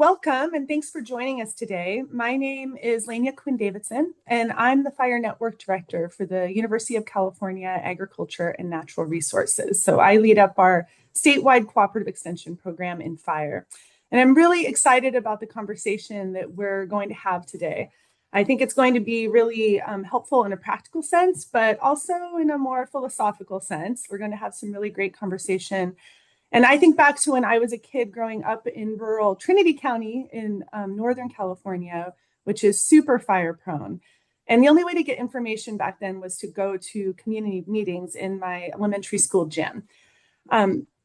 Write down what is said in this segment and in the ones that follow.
Welcome and thanks for joining us today. My name is Lenya Quinn-Davidson, and I'm the Fire Network Director for the University of California Agriculture and Natural Resources. So I lead up our statewide cooperative extension program in fire. And I'm really excited about the conversation that we're going to have today. I think it's going to be really helpful in a practical sense, but also in a more philosophical sense. We're going to have some really great conversation. And I think back to when I was a kid growing up in rural Trinity County in Northern California, which is super fire prone. And the only way to get information back then was to go to community meetings in my elementary school gym.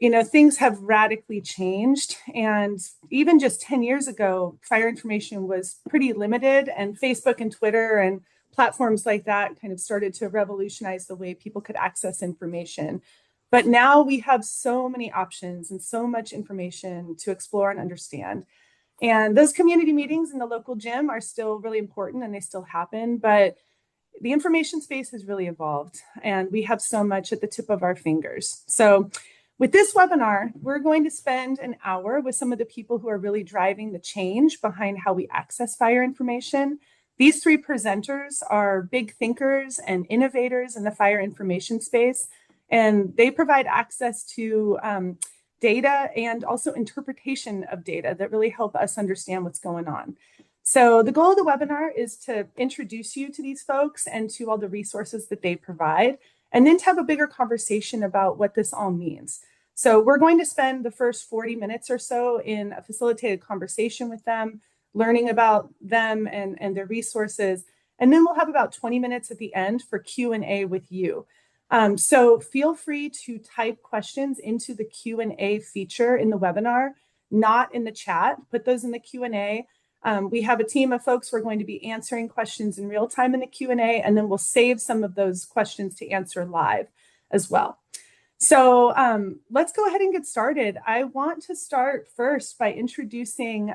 Things have radically changed. And even just 10 years ago, fire information was pretty limited, and Facebook and Twitter and platforms like that kind of started to revolutionize the way people could access information. But now we have so many options and so much information to explore and understand. And those community meetings in the local gym are still really important and they still happen, but the information space has really evolved and we have so much at the tip of our fingers. So with this webinar, we're going to spend an hour with some of the people who are really driving the change behind how we access fire information. These three presenters are big thinkers and innovators in the fire information space. And they provide access to data and also interpretation of data that really help us understand what's going on. So the goal of the webinar is to introduce you to these folks and to all the resources that they provide, and then to have a bigger conversation about what this all means. So we're going to spend the first 40 minutes or so in a facilitated conversation with them, learning about them and their resources. And then we'll have about 20 minutes at the end for Q&A with you. So feel free to type questions into the Q&A feature in the webinar, not in the chat. Put those in the Q&A. We have a team of folks who are going to be answering questions in real time in the Q&A, and then we'll save some of those questions to answer live as well. So let's go ahead and get started. I want to start first by introducing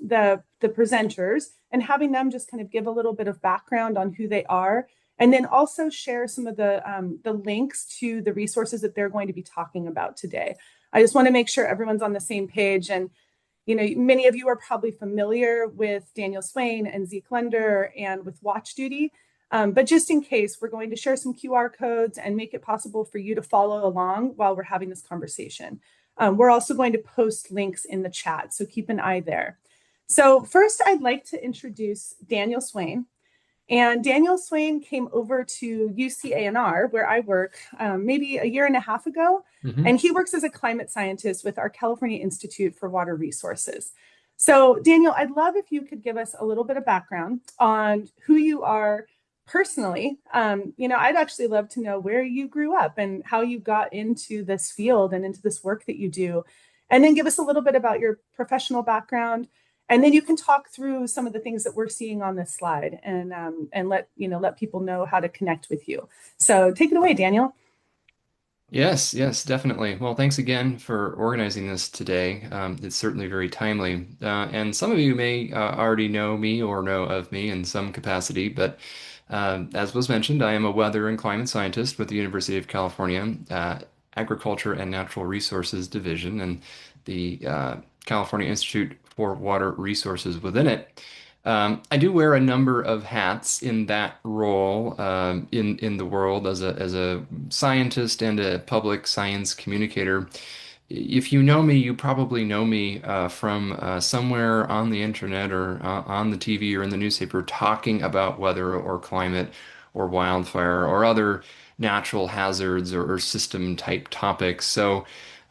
the presenters and having them just kind of give a little bit of background on who they are, and then also share some of the links to the resources that they're going to be talking about today. I just want to make sure everyone's on the same page. And, many of you are probably familiar with Daniel Swain and Zeke Lunder and with Watch Duty. But just in case, we're going to share some QR codes and make it possible for you to follow along while we're having this conversation. We're also going to post links in the chat, so keep an eye there. So first, I'd like to introduce Daniel Swain. And Daniel Swain came over to UCANR, where I work, maybe a year and a half ago. And he works as a climate scientist with our California Institute for Water Resources. So Daniel, I'd love if you could give us a little bit of background on who you are personally. I'd actually love to know where you grew up and how you got into this field and into this work that you do. And then give us a little bit about your professional background. And then you can talk through some of the things that we're seeing on this slide and let people know how to connect with you. So take it away, Daniel. Yes, definitely. Well, thanks again for organizing this today. It's certainly very timely. And some of you may already know me or know of me in some capacity, but as was mentioned, I am a weather and climate scientist with the University of California, Agriculture and Natural Resources Division, and the California Institute for Water Resources within it. I do wear a number of hats in that role in the world as a scientist and a public science communicator. If you know me, you probably know me from somewhere on the internet or on the TV or in the newspaper talking about weather or climate or wildfire or other natural hazards or system type topics. So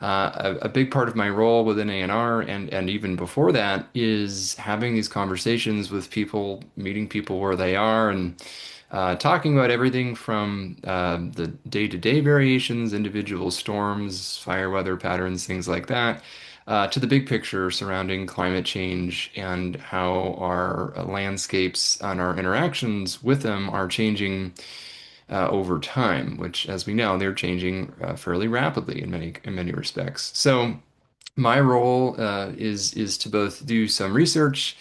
a big part of my role within ANR and even before that is having these conversations with people, meeting people where they are, and talking about everything from the day-to-day variations, individual storms, fire weather patterns, things like that, to the big picture surrounding climate change and how our landscapes and our interactions with them are changing over time, which, as we know, they're changing fairly rapidly in many respects. So my role is to both do some research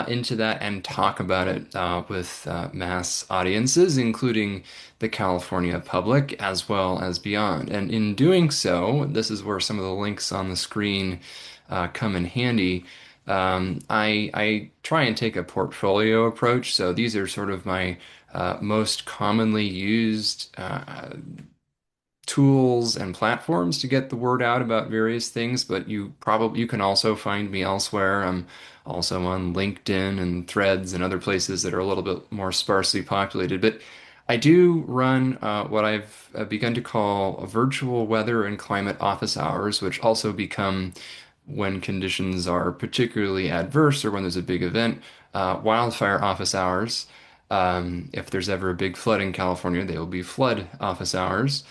into that and talk about it with mass audiences, including the California public as well as beyond. And in doing so, this is where some of the links on the screen come in handy. I try and take a portfolio approach. So these are sort of my most commonly used tools and platforms to get the word out about various things, but you can also find me elsewhere. I'm also on LinkedIn and Threads and other places that are a little bit more sparsely populated. But I do run what I've begun to call virtual weather and climate office hours, which also become when conditions are particularly adverse or when there's a big event, wildfire office hours. If there's ever a big flood in California, they will be flood office hours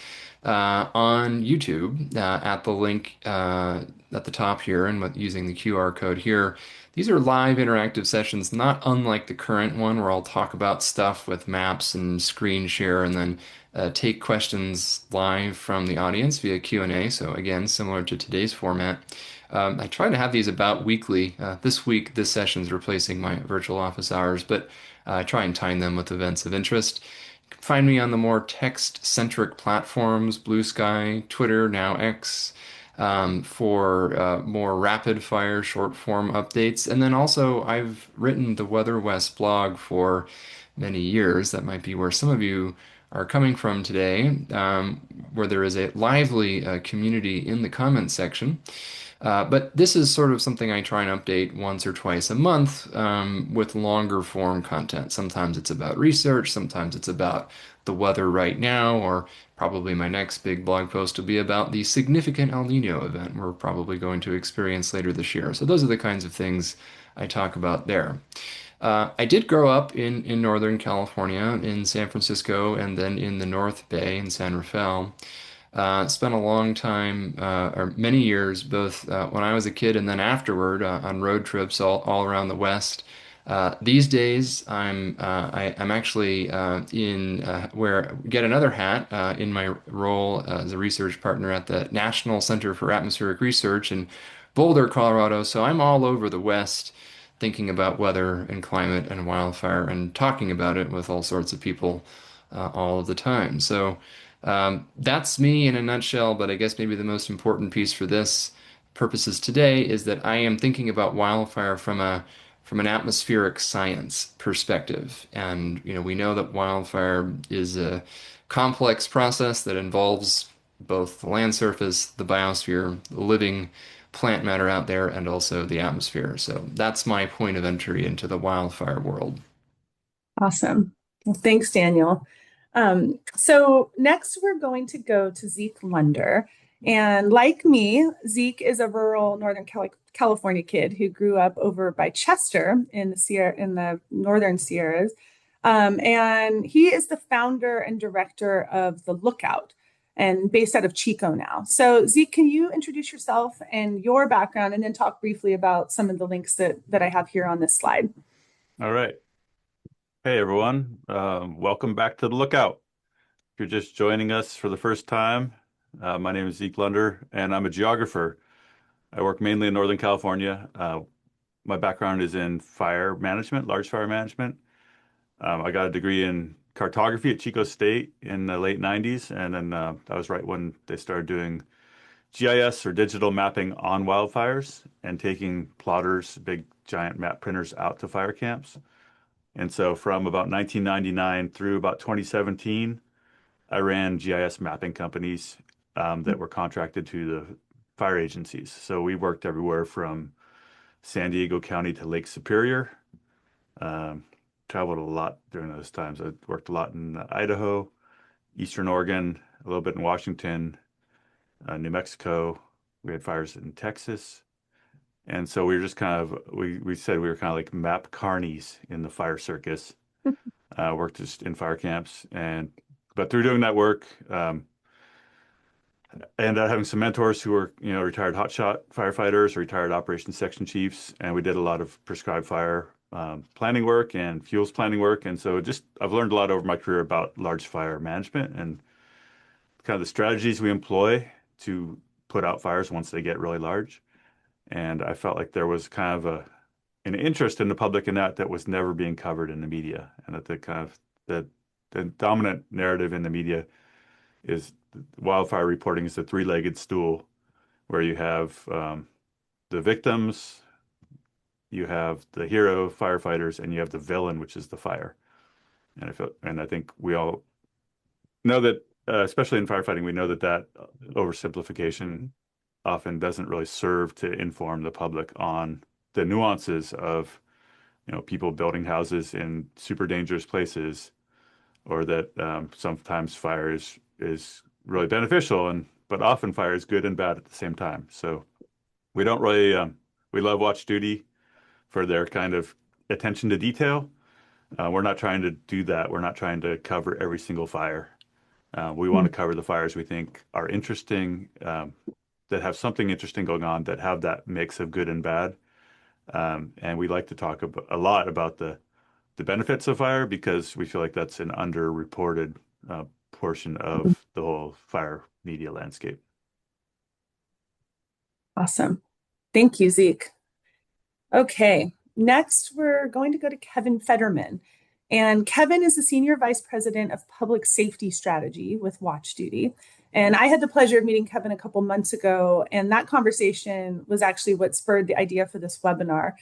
on YouTube at the link at the top here and using the QR code here. These are live interactive sessions, not unlike the current one where I'll talk about stuff with maps and screen share and then take questions live from the audience via Q&A. So again, similar to today's format. I try to have these about weekly. This week, this session is replacing my virtual office hours, but I try and time them with events of interest. You can find me on the more text-centric platforms, Blue Sky, Twitter, now X, for more rapid-fire short-form updates. And then also, I've written the Weather West blog for many years. That might be where some of you are coming from today, where there is a lively community in the comments section. But this is sort of something I try and update once or twice a month with longer form content. Sometimes it's about research, sometimes it's about the weather right now, or probably my next big blog post will be about the significant El Nino event we're probably going to experience later this year. So those are the kinds of things I talk about there. I did grow up in Northern California, in San Francisco, and then in the North Bay in San Rafael. Spent a long time, or many years, both when I was a kid and then afterward on road trips all around the West. These days, I'm actually in where get another hat in my role as a research partner at the National Center for Atmospheric Research in Boulder, Colorado. So I'm all over the West thinking about weather and climate and wildfire and talking about it with all sorts of people all of the time. So that's me in a nutshell, but I guess maybe the most important piece for this purposes today is that I am thinking about wildfire from an atmospheric science perspective. And we know that wildfire is a complex process that involves both the land surface, the biosphere, the living plant matter out there, and also the atmosphere. So that's my point of entry into the wildfire world. Awesome. Well, thanks, Daniel. So next we're going to go to Zeke Lunder. And like me, Zeke is a rural Northern California kid who grew up over by Chester in the Northern Sierras. And he is the founder and director of The Lookout and based out of Chico now. So Zeke, can you introduce yourself and your background and then talk briefly about some of the links that I have here on this slide? All right. Hey, everyone. Welcome back to The Lookout. If you're just joining us for the first time, my name is Zeke Lunder, and I'm a geographer. I work mainly in Northern California. My background is in fire management, large fire management. I got a degree in cartography at Chico State in the late 90s, and then that was right when they started doing GIS or digital mapping on wildfires and taking plotters, big giant map printers out to fire camps. And so from about 1999 through about 2017, I ran GIS mapping companies that were contracted to the fire agencies. So we worked everywhere from San Diego County to Lake Superior. Traveled a lot during those times. I worked a lot in Idaho, Eastern Oregon, a little bit in Washington, New Mexico. We had fires in Texas. And so we were just we said we were kind of like map carnies in the fire circus. Worked just in fire camps, but through doing that work, I ended up having some mentors who were retired hotshot firefighters, retired operations section chiefs, and we did a lot of prescribed fire planning work and fuels planning work. And so I've learned a lot over my career about large fire management and kind of the strategies we employ to put out fires once they get really large. And I felt like there was kind of an interest in the public in that was never being covered in the media, and that the dominant narrative in the media is wildfire reporting is the three-legged stool, where you have the victims, you have the hero firefighters, and you have the villain, which is the fire. And I think we all know that, especially in firefighting, we know that oversimplification often doesn't really serve to inform the public on the nuances of, people building houses in super dangerous places, or that sometimes fire is really beneficial, but often fire is good and bad at the same time. So we don't really we love Watch Duty for their kind of attention to detail. We're not trying to do that. We're not trying to cover every single fire. We want to cover the fires we think are interesting, that have something interesting going on, that have that mix of good and bad. And we like to talk a lot about the benefits of fire, because we feel like that's an underreported portion of the whole fire media landscape. Awesome. Thank you, Zeke. Okay, next we're going to go to Kevin Fetterman. And Kevin is the Senior Vice President of Public Safety Strategy with Watch Duty. And I had the pleasure of meeting Kevin a couple months ago, and that conversation was actually what spurred the idea for this webinar.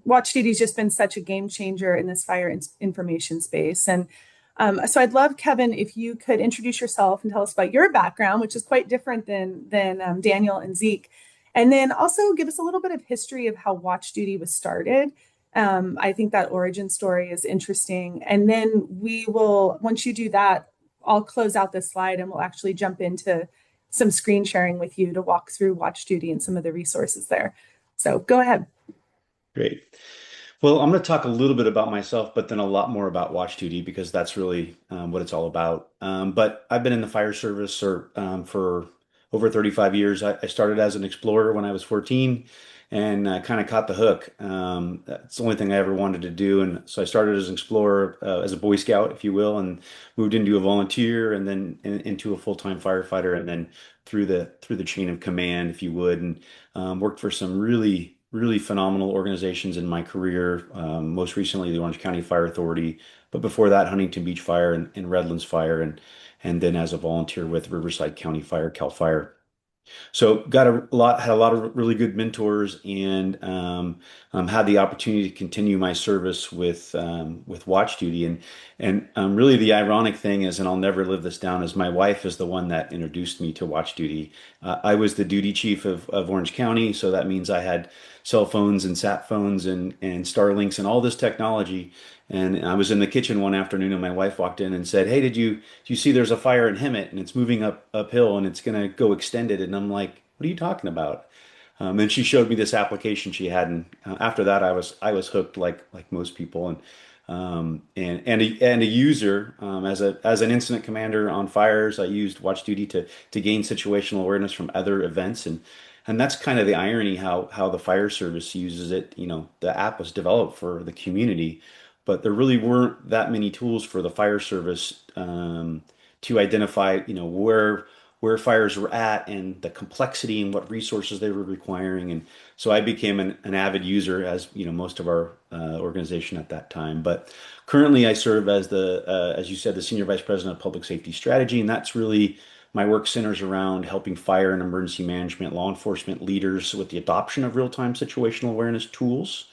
Watch Duty's just been such a game changer in this fire information space. And so I'd love, Kevin, if you could introduce yourself and tell us about your background, which is quite different than Daniel and Zeke. And then also give us a little bit of history of how Watch Duty was started. I think that origin story is interesting. And then we will, once you do that, I'll close out this slide and we'll actually jump into some screen sharing with you to walk through Watch Duty and some of the resources there. So go ahead. Great. Well, I'm going to talk a little bit about myself, but then a lot more about Watch Duty because that's really what it's all about. But I've been in the fire service for over 35 years. I started as an explorer when I was 14 and kind of caught the hook. That's the only thing I ever wanted to do. And so I started as an explorer, as a Boy Scout, if you will, and moved into a volunteer and then into a full-time firefighter and then through the chain of command, if you would, and worked for some really phenomenal organizations in my career. Most recently, the Orange County Fire Authority, but before that, Huntington Beach Fire and Redlands Fire, and then as a volunteer with Riverside County Fire, Cal Fire. So had a lot of really good mentors, and had the opportunity to continue my service with Watch Duty. And really the ironic thing is, and I'll never live this down, is my wife is the one that introduced me to Watch Duty. I was the duty chief of Orange County, so that means I had cell phones and sat phones and Starlinks and all this technology. And I was in the kitchen one afternoon, and my wife walked in and said, "Hey, do you see there's a fire in Hemet and it's moving uphill and it's going to go extended?" And I'm like, "What are you talking about?" And she showed me this application she had, and after that, I was hooked like most people, and a user, as an incident commander on fires. I used Watch Duty to gain situational awareness from other events, and that's kind of the irony how the fire service uses it. The app was developed for the community, but there really weren't that many tools for the fire service to identify, where fires were at and the complexity and what resources they were requiring. And so I became an avid user, as most of our organization at that time. But currently, I serve as as you said, the Senior Vice President of Public Safety Strategy, and that's really my work centers around helping fire and emergency management law enforcement leaders with the adoption of real-time situational awareness tools.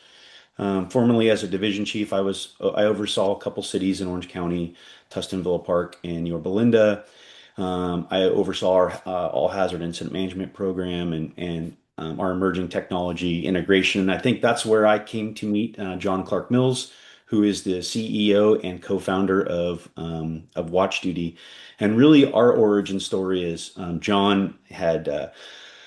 Formerly as a division chief, I oversaw a couple cities in Orange County, Tustin Villa Park and Yorba Linda. I oversaw our all hazard incident management program and our emerging technology integration. And I think that's where I came to meet John Clark Mills, who is the CEO and co-founder of Watch Duty. And really, our origin story is John had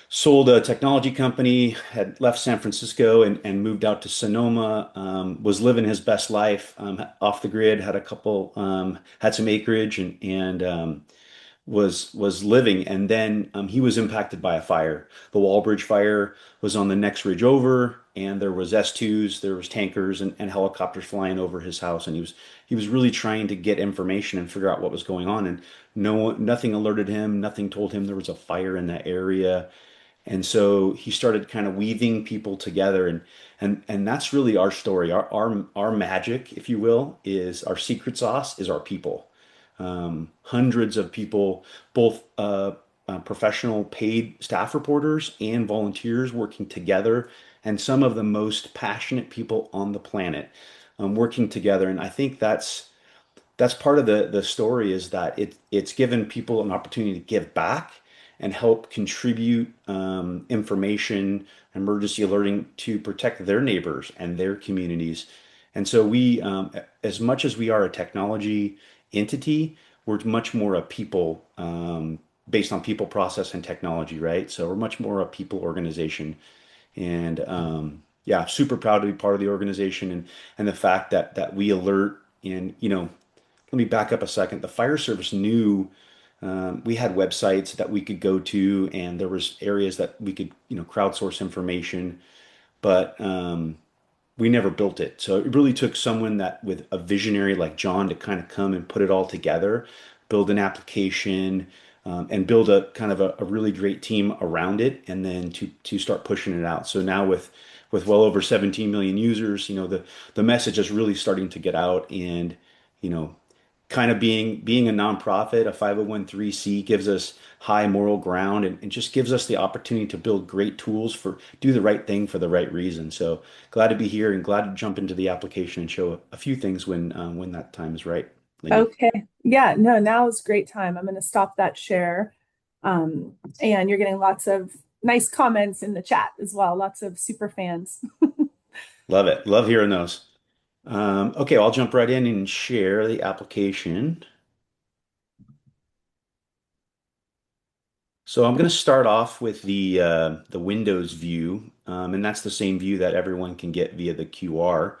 sold a technology company, had left San Francisco and moved out to Sonoma, was living his best life off the grid, had some acreage and was living. And then he was impacted by a fire. The Wallbridge fire was on the next ridge over, and there was S2s, there was tankers and helicopters flying over his house. And he was really trying to get information and figure out what was going on. And nothing alerted him, nothing told him there was a fire in that area. And so he started kind of weaving people together, and that's really our story. Our magic, if you will, is our secret sauce is our people. Hundreds of people, both professional paid staff reporters and volunteers working together and some of the most passionate people on the planet working together. And I think that's part of the story is that it's given people an opportunity to give back and help contribute information, emergency alerting to protect their neighbors and their communities. And so as much as we are a technology entity, we're much more a people based on people, process, and technology, right? So we're much more a people organization. And yeah, super proud to be part of the organization and the fact that we alert and let me back up a second. The fire service knew we had websites that we could go to, and there was areas that we could, crowdsource information, but we never built it. So it really took someone that with a visionary like John to kind of come and put it all together, build an application, and build a kind of a really great team around it, and then to start pushing it out. So now with well over 17 million users, the message is really starting to get out, and you know kind of being a nonprofit, a 501(c) gives us high moral ground and just gives us the opportunity to build great tools for do the right thing for the right reason. So glad to be here and glad to jump into the application and show a few things when that time is right. Lenya. Okay. Yeah, no, now is a great time. I'm going to stop that share. And you're getting lots of nice comments in the chat as well. Lots of super fans. Love it. Love hearing those. Okay, I'll jump right in and share the application. So I'm going to start off with the Windows view, and that's the same view that everyone can get via the QR.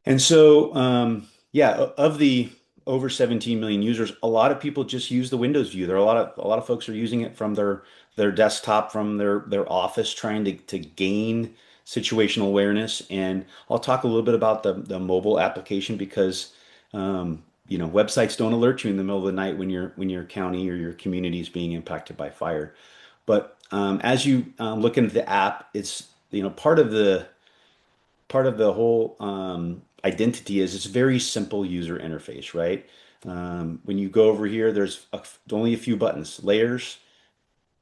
And so, yeah, of the over 17 million users, a lot of people just use the Windows view. There are a lot of folks are using it from their desktop, from their office, trying to gain situational awareness. And I'll talk a little bit about the mobile application because websites don't alert you in the middle of the night when your county or your community is being impacted by fire. But as you look into the app, it's part of the whole identity is it's a very simple user interface, right? When you go over here, there's only a few buttons, layers,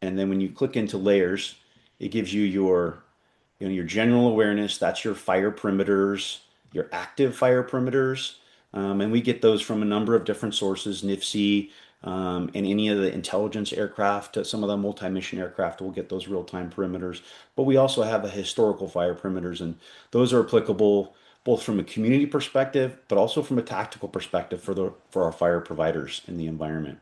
and then when you click into layers, it gives you your general awareness. That's your fire perimeters, your active fire perimeters. And we get those from a number of different sources, NIFC, and any of the intelligence aircraft, some of the multi-mission aircraft will get those real-time perimeters. But we also have the historical fire perimeters, and those are applicable both from a community perspective, but also from a tactical perspective for our fire providers in the environment.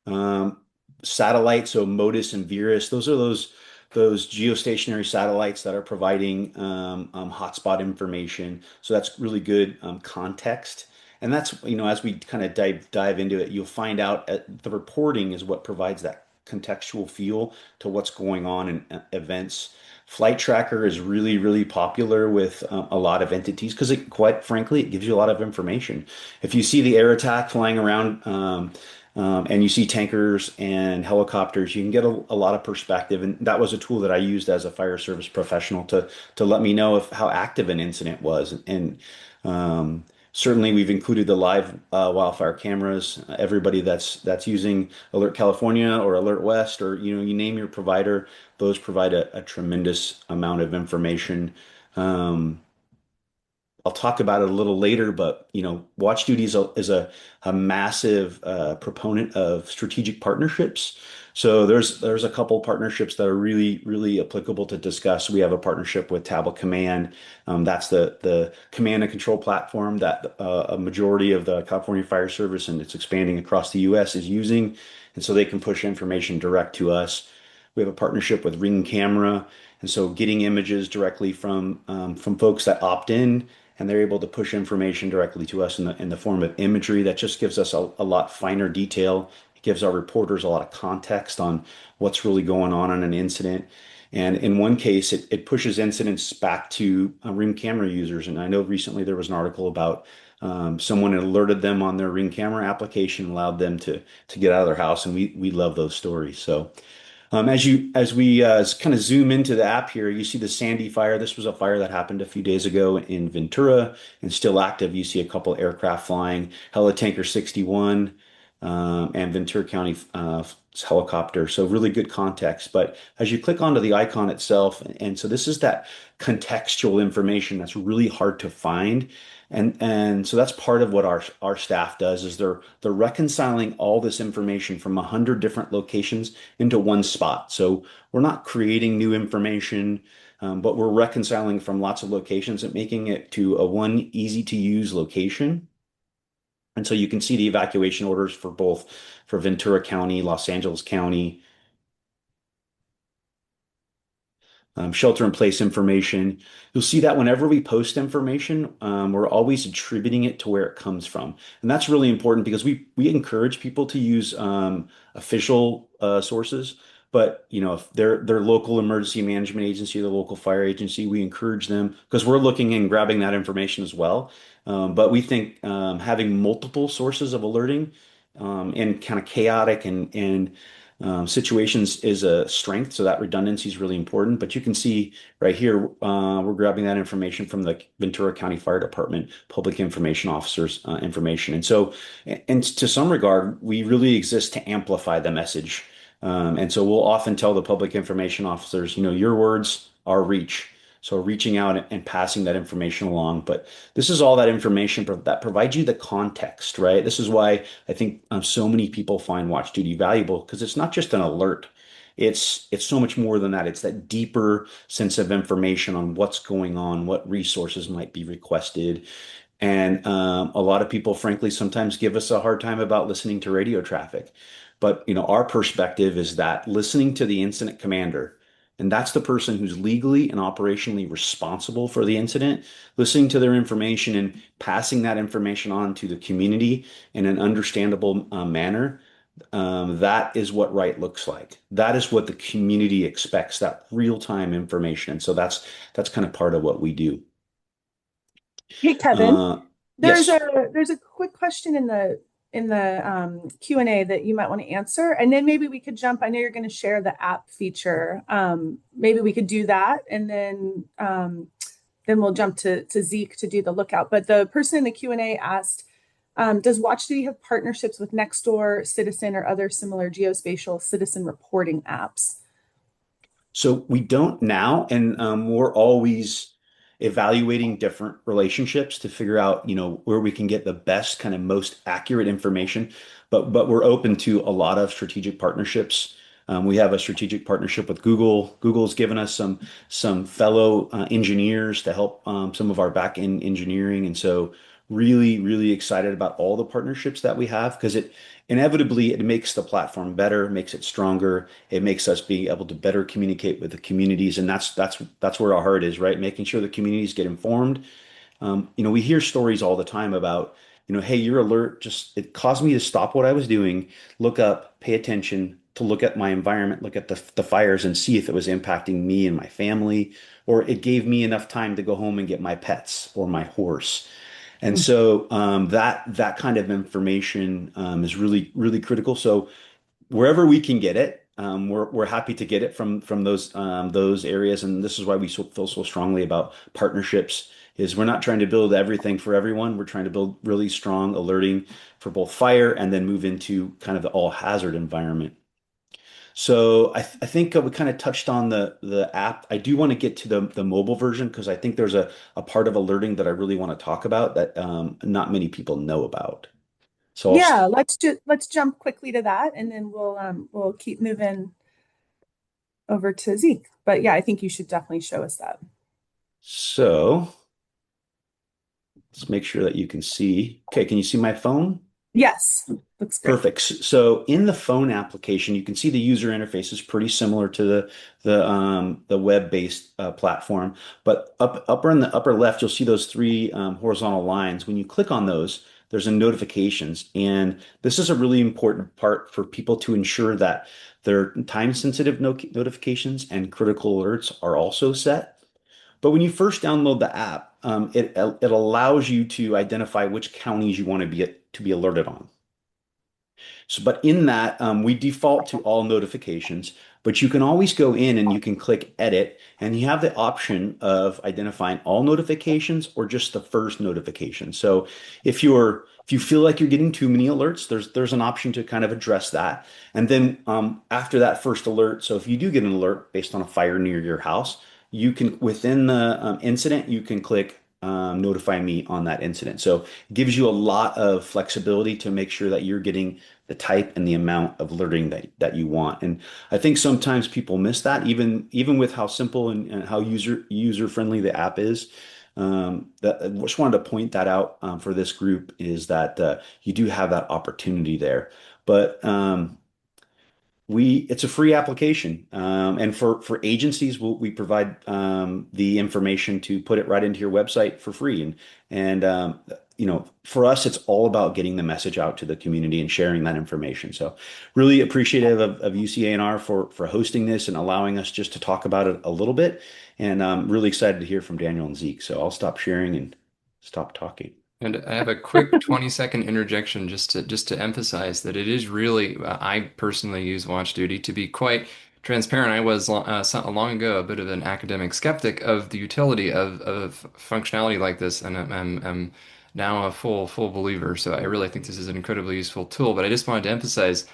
Um, Satellites, so MODIS and VIRUS, those are those geostationary satellites that are providing hotspot information. So that's really good context. And that's, as we kind of dive into it, you'll find out the reporting is what provides that contextual feel to what's going on in events. Flight Tracker is really, really popular with a lot of entities because quite frankly, it gives you a lot of information. If you see the air attack flying around, and you see tankers and helicopters, you can get a lot of perspective. And that was a tool that I used as a fire service professional to let me know how active an incident was. And certainly we've included the live wildfire cameras. Everybody that's using Alert California or Alert West or you name your provider, those provide a tremendous amount of information. I'll talk about it a little later, but Watch Duty is a massive proponent of strategic partnerships. So there's a couple partnerships that are really really applicable to discuss. We have a partnership with Tablet Command. That's the command and control platform that a majority of the California Fire Service, and it's expanding across the U.S., is using, and so they can push information direct to us. We have a partnership with Ring Camera, and so getting images directly from folks that opt in, and they're able to push information directly to us in the form of imagery that just gives us a lot finer detail. It gives our reporters a lot of context on what's really going on in an incident. And in one case, it pushes incidents back to Ring camera users. And I know recently there was an article about someone had alerted them on their Ring camera application, allowed them to get out of their house, and we love those stories. So as we kind of zoom into the app here, you see the Sandy fire. This was a fire that happened a few days ago in Ventura and still active. You see a couple aircraft flying, Helitanker 61, and Ventura County helicopter. So really good context. But as you click onto the icon itself, and so this is that contextual information that's really hard to find. And so that's part of what our staff does is they're reconciling all this information from 100 different locations into one spot. So we're not creating new information, but we're reconciling from lots of locations and making it to a one easy to use location. And so you can see the evacuation orders for both for Ventura County, Los Angeles County, shelter in place information. You'll see that whenever we post information, we're always attributing it to where it comes from. And that's really important because we encourage people to use official sources. But if their local emergency management agency, the local fire agency, we encourage them because we're looking and grabbing that information as well. But we think having multiple sources of alerting in kind of chaotic and situations is a strength, so that redundancy is really important. But you can see right here, we're grabbing that information from the Ventura County Fire Department Public Information Officers information. And to some regard, we really exist to amplify the message. And so we'll often tell the public information officers, your words are reach. So reaching out and passing that information along. But this is all that information that provides you the context, right? This is why I think so many people find Watch Duty valuable because it's not just an alert. It's so much more than that. It's that deeper sense of information on what's going on, what resources might be requested. And a lot of people, frankly, sometimes give us a hard time about listening to radio traffic. But our perspective is that listening to the incident commander, and that's the person who's legally and operationally responsible for the incident, listening to their information and passing that information on to the community in an understandable manner. That is what right looks like. That is what the community expects, that real-time information. And so that's kind of part of what we do. Hey, Kevin, Uh, there's yes. a quick question in the Q&A that you might want to answer, and then maybe we could jump. I know you're going to share the app feature. Maybe we could do that, and then we'll jump to Zeke to do the lookout. But the person in the Q&A asked, does WatchDuty have partnerships with Nextdoor, Citizen, or other similar geospatial citizen reporting apps? So we don't now, and we're always evaluating different relationships to figure out, where we can get the best kind of most accurate information. But we're open to a lot of strategic partnerships. We have a strategic partnership with Google. Google's given us some fellow engineers to help some of our back end engineering, and so really, really excited about all the partnerships that we have because it makes the platform better, makes it stronger. It makes us be able to better communicate with the communities. And that's where our heart is, right? Making sure the communities get informed. We hear stories all the time about, hey, your alert it caused me to stop what I was doing, look up, pay attention to look at my environment, look at the fires and see if it was impacting me and my family, or it gave me enough time to go home and get my pets or my horse. And so that kind of information is really, really critical. So wherever we can get it, we're happy to get it from those areas. And this is why we feel so strongly about partnerships. Is we're not trying to build everything for everyone. We're trying to build really strong alerting for both fire and then move into kind of the all hazard environment. So I think we kind of touched on the app. I do want to get to the mobile version because I think there's a part of alerting that I really want to talk about that not many people know about. So Yeah, let's jump quickly to that, and then we'll keep moving over to Zeke. But yeah, I think you should definitely show us that. so let's make sure that you can see. Okay, can you see my phone? Yes, looks great. Perfect. So in the phone application, you can see the user interface is pretty similar to the web-based platform. But upper in the upper left, you'll see those three horizontal lines. When you click on those, there's a notifications, and this is a really important part for people to ensure that their time-sensitive notifications and critical alerts are also set. But when you first download the app, it allows you to identify which counties you want to be alerted on. So, but in that, we default to all notifications, but you can always go in and you can click edit, and you have the option of identifying all notifications or just the first notification. So if you feel like you're getting too many alerts, there's an option to kind of address that. And then after that first alert, so if you do get an alert based on a fire near your house, you can within the incident, you can click notify me on that incident. So it gives you a lot of flexibility to make sure that you're getting the type and the amount of alerting that you want. And I think sometimes people miss that, even with how simple and how user friendly the app is. That I just wanted to point that out for this group is that you do have that opportunity there. But it's a free application, and for agencies, we provide the information to put it right into your website for free. And for us, it's all about getting the message out to the community and sharing that information. So, really appreciative of UCANR for hosting this and allowing us just to talk about it a little bit. And I'm really excited to hear from Daniel and Zeke. So I'll stop sharing and stop talking. And I have a quick 20-second interjection just to emphasize that it is really I personally use Watch Duty to be quite transparent. I was long ago a bit of an academic skeptic of the utility of functionality like this, and I'm now a full believer. So I really think this is an incredibly useful tool. But I just wanted to emphasize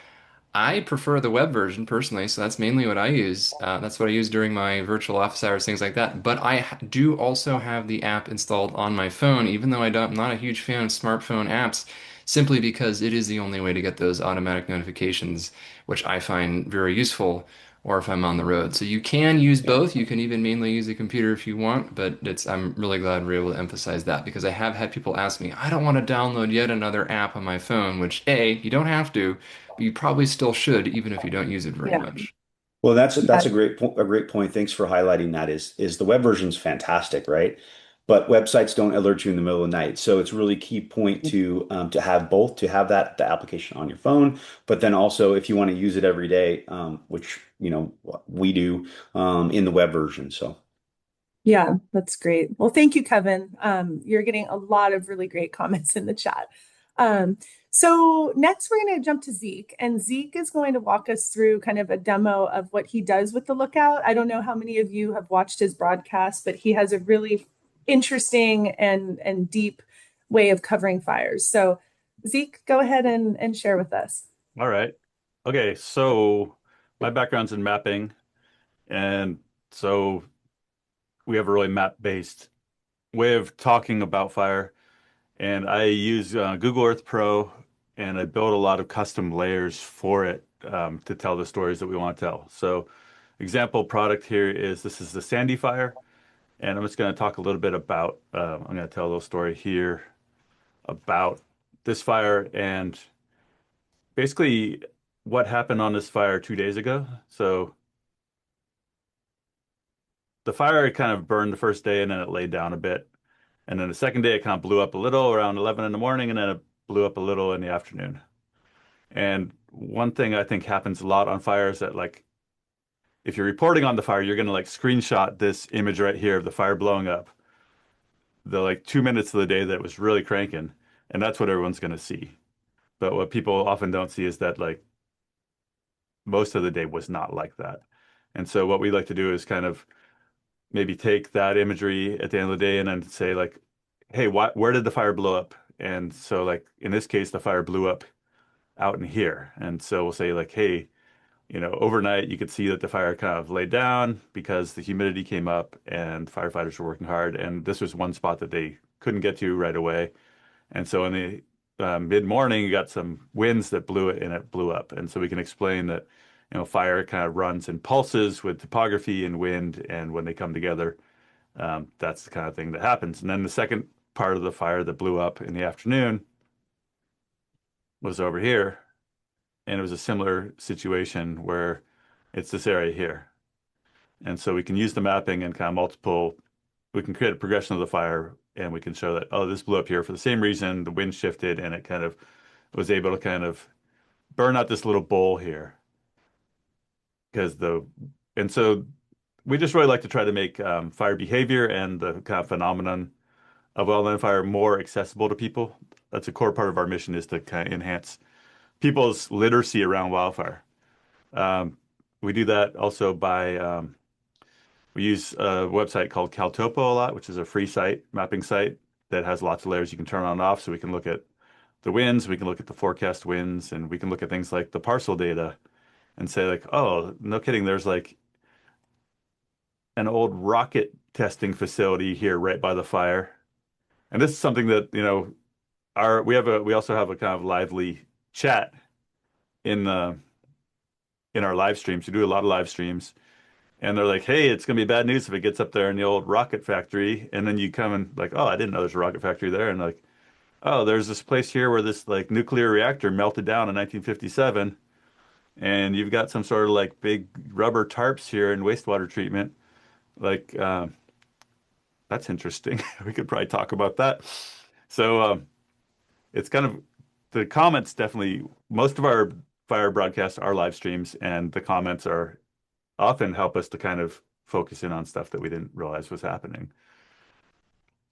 I prefer the web version personally, so that's mainly what I use. That's what I use during my virtual office hours, things like that. But do also have the app installed on my phone, even though I'm not a huge fan of smartphone apps, simply because it is the only way to get those automatic notifications, which I find very useful, or if I'm on the road. So you can use both. You can even mainly use a computer if you want, but I'm really glad we're able to emphasize that because I have had people ask me, I don't want to download yet another app on my phone, which A, you don't have to. You probably still should, even if you don't use it very Yeah. much. Well, that's Yeah. a great point. Thanks for highlighting that. Is the web version's fantastic, right? But websites don't alert you in the middle of the night, so it's really key point to have both, to have the application on your phone, but then also if you want to use it every day, which we do in the web version. So Yeah, that's great. Well, thank you, Kevin. You're getting a lot of really great comments in the chat. So next we're going to jump to Zeke, and Zeke is going to walk us through kind of a demo of what he does with the Lookout. I don't know how many of you have watched his broadcast, but he has a really interesting and deep way of covering fires. So Zeke, go ahead and share with us. All right. Okay, so my background's in mapping, and so we have a really map-based way of talking about fire. And I use Google Earth Pro, and I build a lot of custom layers for it to tell the stories that we want to tell. So, example product here is this is the Sandy fire, and I'm just going to talk a little bit about. I'm going to tell a little story here about this fire and basically what happened on this fire 2 days ago. So the fire kind of burned the first day, and then it laid down a bit. And then the second day, it kind of blew up a little around 11 in the morning, and then it blew up a little in the afternoon. And one thing I think happens a lot on fire is that, like, if you're reporting on the fire, you're going to like screenshot this image right here of the fire blowing up, the like 2 minutes of the day that it was really cranking, and that's what everyone's going to see. But what people often don't see is that like most of the day was not like that. And so what we like to do is kind of maybe take that imagery at the end of the day and then say like, hey, where did the fire blow up? And so like in this case, the fire blew up out in here. And so we'll say like, hey, overnight you could see that the fire kind of laid down because the humidity came up and firefighters were working hard. And this was one spot that they couldn't get to right away. And so in the mid-morning, you got some winds that blew it and it blew up. And so we can explain that, fire kind of runs in pulses with topography and wind. And when they come together, that's the kind of thing that happens. And then the second part of the fire that blew up in the afternoon was over here. And it was a similar situation where it's this area here. And so we can use the mapping and kind of we can create a progression of the fire and we can show that, oh, this blew up here for the same reason, the wind shifted and it kind of was able to kind of burn out this little bowl here. And so we just really like to try to make fire behavior and the kind of phenomenon of wildland fire more accessible to people. That's a core part of our mission is to kind of enhance people's literacy around wildfire. Um, we do that also by we use a website called Caltopo a lot, which is a free site, mapping site that has lots of layers you can turn on and off. So we can look at the winds, we can look at the forecast winds, and we can look at things like the parcel data and say like, oh, no kidding, there's like an old rocket testing facility here right by the fire. And this is something that, our we also have a kind of lively chat in the in our live streams. We do a lot of live streams. And they're like, hey, it's gonna be bad news if it gets up there in the old rocket factory. And then you come and like, oh, I didn't know there's a rocket factory there. And like, oh, there's this place here where this like nuclear reactor melted down in 1957. And you've got some sort of like big rubber tarps here in wastewater treatment. Like, that's interesting. We could probably talk about that. So it's kind of the comments definitely, most of our fire broadcasts are live streams, and the comments are often help us to kind of focus in on stuff that we didn't realize was happening.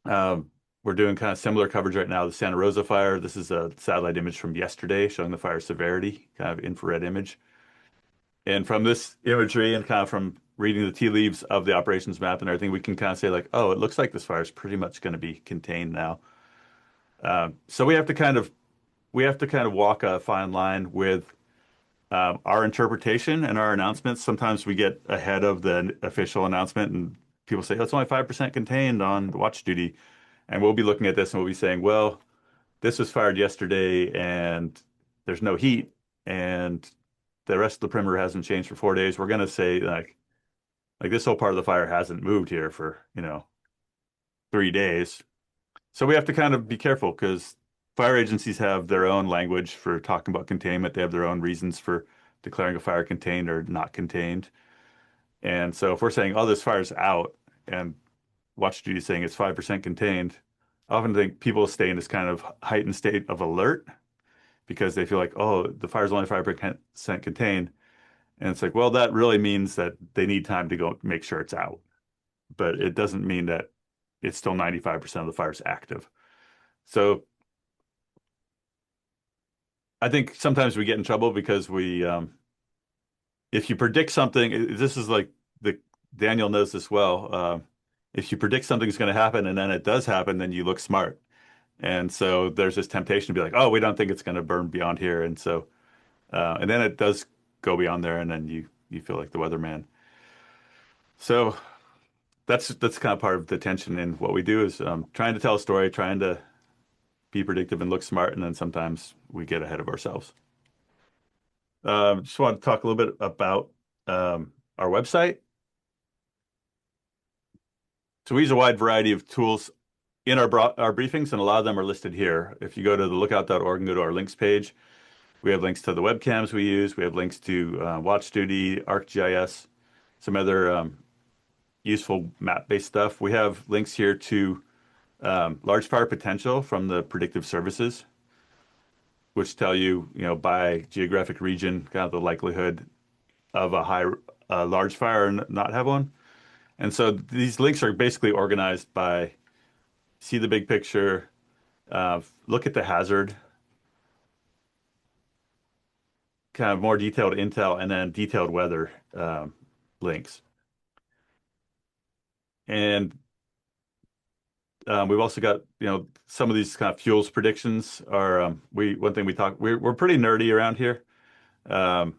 We're doing kind of similar coverage right now. The Santa Rosa fire. This is a satellite image from yesterday showing the fire severity, kind of infrared image. And from this imagery and kind of from reading the tea leaves of the operations map and everything, we can kind of say like, oh, it looks like this fire is pretty much going to be contained now. So we have to kind of walk a fine line with our interpretation and our announcements. Sometimes we get ahead of the official announcement and people say, oh, it's only 5% contained on watch duty. And we'll be looking at this and we'll be saying, well, this was fired yesterday and there's no heat and the rest of the perimeter hasn't changed for 4 days. We're going to say like this whole part of the fire hasn't moved here for, 3 days. So we have to kind of be careful because fire agencies have their own language for talking about containment. They have their own reasons for declaring a fire contained or not contained. And so if we're saying, oh, this fire's out, and watch duty saying it's 5% contained, I often think people stay in this kind of heightened state of alert because they feel like, oh, the fire's only 5% contained. And it's like, well, that really means that they need time to go make sure it's out. But it doesn't mean that it's still 95% of the fire's active. So I think sometimes we get in trouble because if you predict something, this is like Daniel knows this well. If you predict something's going to happen and then it does happen, then you look smart. And so there's this temptation to be like, oh, we don't think it's going to burn beyond here. And so, and then it does go beyond there, and then you feel like the weatherman. So that's kind of part of the tension in what we do is trying to tell a story, trying to be predictive and look smart, and then sometimes we get ahead of ourselves. Just want to talk a little bit about our website. So we use a wide variety of tools in our briefings, and a lot of them are listed here. If you go to the lookout.org and go to our links page, we have links to the webcams we use. We have links to Watch Duty, ArcGIS, some other useful map-based stuff. We have links here to large fire potential from the predictive services, which tell you, by geographic region, kind of the likelihood of a large fire and not have one. And so these links are basically organized by see the big picture, look at the hazard, kind of more detailed intel, and then detailed weather links. And we've also got, some of these kind of fuels predictions are one thing we're pretty nerdy around here. I've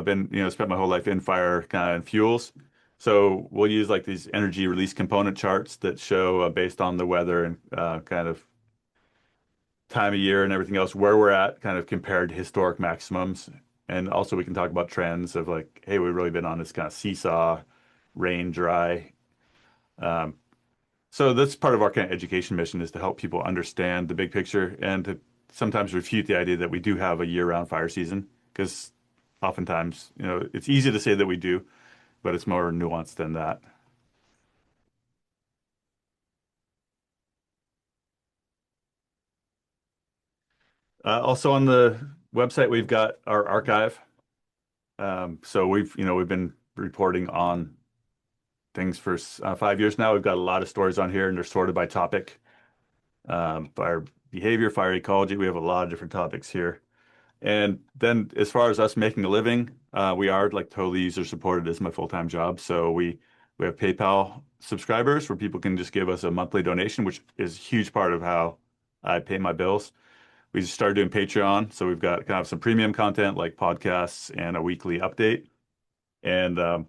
been, spent my whole life in fire kind of fuels. So we'll use like these energy release component charts that show based on the weather and kind of time of year and everything else where we're at kind of compared to historic maximums. And also we can talk about trends of like, hey, we've really been on this kind of seesaw, rain, dry. So that's part of our kind of education mission is to help people understand the big picture and to sometimes refute the idea that we do have a year-round fire season because oftentimes, it's easy to say that we do, but it's more nuanced than that. Also on the website, we've got our archive. So we've been reporting on things for 5 years now. We've got a lot of stories on here, and they're sorted by topic, fire behavior, fire ecology. We have a lot of different topics here. And then as far as us making a living, we are like totally user supported as my full-time job. So we have PayPal subscribers where people can just give us a monthly donation, which is a huge part of how I pay my bills. We just started doing Patreon, so we've got kind of some premium content like podcasts and a weekly update. And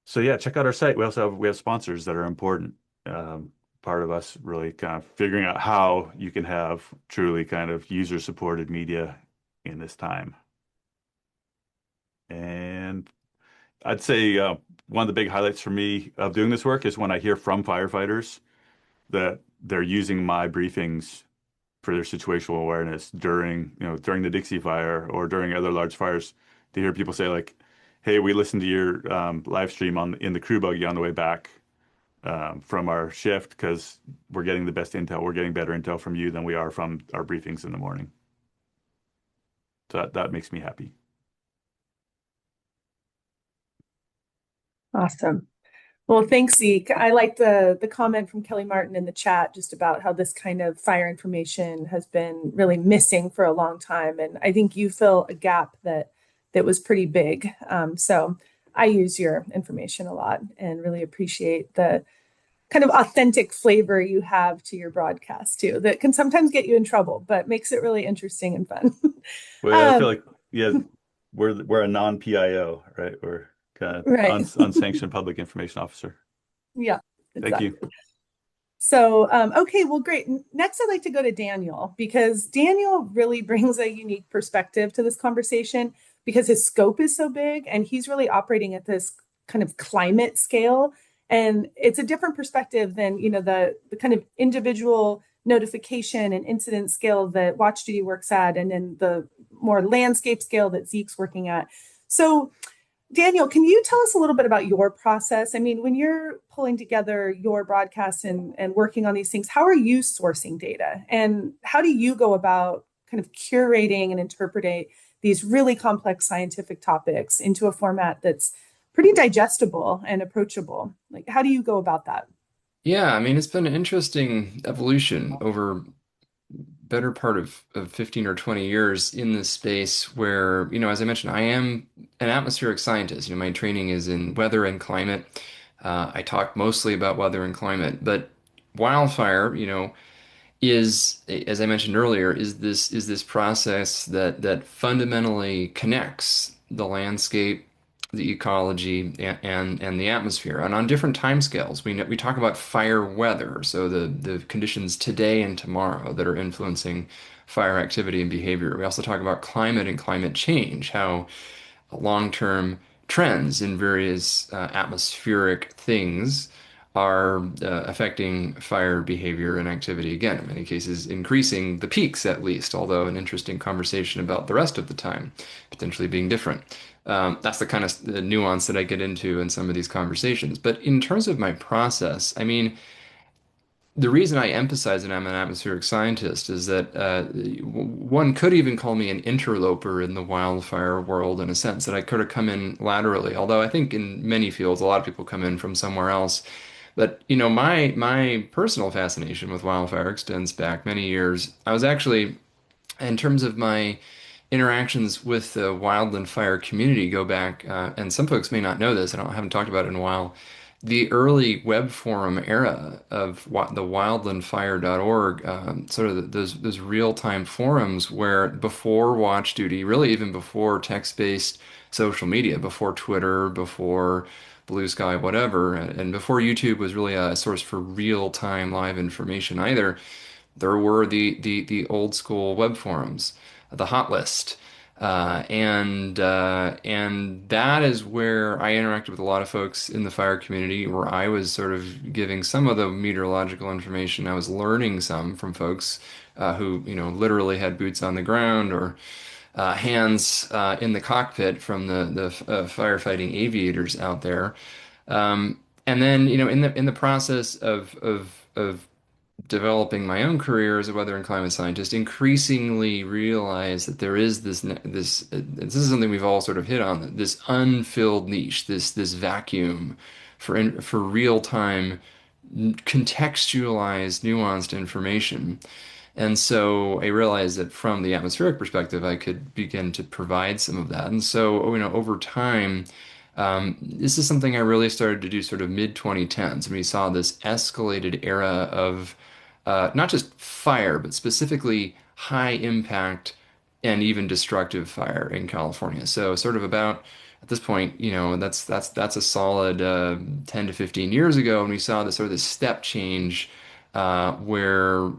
so yeah, check out our site. We have sponsors that are important. Part of us really kind of figuring out how you can have truly kind of user supported media in this time. And I'd say one of the big highlights for me of doing this work is when I hear from firefighters that they're using my briefings for their situational awareness during, during the Dixie Fire or during other large fires. To hear people say like, "Hey, we listened to your live stream in the crew buggy on the way back from our shift because we're getting the best intel. We're getting better intel from you than we are from our briefings in the morning." So that makes me happy. Awesome. Well, thanks, Zeke. I like the comment from Kelly Martin in the chat just about how this kind of fire information has been really missing for a long time, and I think you fill a gap that was pretty big. So I use your information a lot and really appreciate the kind of authentic flavor you have to your broadcast too. That can sometimes get you in trouble, but makes it really interesting and fun. Well, I feel um, like yeah, we're a non-PIO, right? We're kind of right. unsanctioned public information officer. Yeah, Thank you. exactly. So, okay, well, great. Next, I'd like to go to Daniel because Daniel really brings a unique perspective to this conversation because his scope is so big and he's really operating at this kind of climate scale. And it's a different perspective than, the kind of individual notification and incident scale that Watch Duty works at, and then the more landscape scale that Zeke's working at. So, Daniel, can you tell us a little bit about your process? I mean, when you're pulling together your broadcasts and working on these things, how are you sourcing data? And how do you go about kind of curating and interpreting these really complex scientific topics into a format that's pretty digestible and approachable? Like, how do you go about that? Yeah, I mean, it's been an interesting evolution over better part of 15 or 20 years in this space where, as I mentioned, I am an atmospheric scientist. My training is in weather and climate. I talk mostly about weather and climate, but wildfire, is, as I mentioned earlier, is this process that fundamentally connects the landscape, the ecology, and the atmosphere, and on different timescales. We talk about fire weather, so the conditions today and tomorrow that are influencing fire activity and behavior. We also talk about climate and climate change, how long-term trends in various atmospheric things are affecting fire behavior and activity. Again, in many cases, increasing the peaks at least, although an interesting conversation about the rest of the time potentially being different. That's the kind of nuance that I get into in some of these conversations. But in terms of my process, I mean, the reason I emphasize that I'm an atmospheric scientist is that one could even call me an interloper in the wildfire world in a sense that I could have come in laterally. Although I think in many fields, a lot of people come in from somewhere else. But my personal fascination with wildfire extends back many years. I was actually, in terms of my interactions with the wildland fire community, go back, and some folks may not know this, I haven't talked about it in a while. The early web forum era of the wildlandfire.org, sort of those real-time forums where before Watch Duty, really even before text-based social media, before Twitter, before Blue Sky, whatever, and before YouTube was really a source for real-time live information either, there were the old school web forums, the hot list. And that is where I interacted with a lot of folks in the fire community, where I was sort of giving some of the meteorological information. I was learning some from folks who, literally had boots on the ground or hands in the cockpit from the firefighting aviators out there. And then, in the process of developing my own career as a weather and climate scientist, increasingly realize that there is this is something we've all sort of hit on, this unfilled niche, this vacuum for real time contextualized, nuanced information. And so I realized that from the atmospheric perspective, I could begin to provide some of that. And so, over time, this is something I really started to do sort of mid 2010s. And we saw this escalated era of not just fire, but specifically high impact and even destructive fire in California. So sort of about at this point, that's a solid 10 to 15 years ago, and we saw this sort of this step change where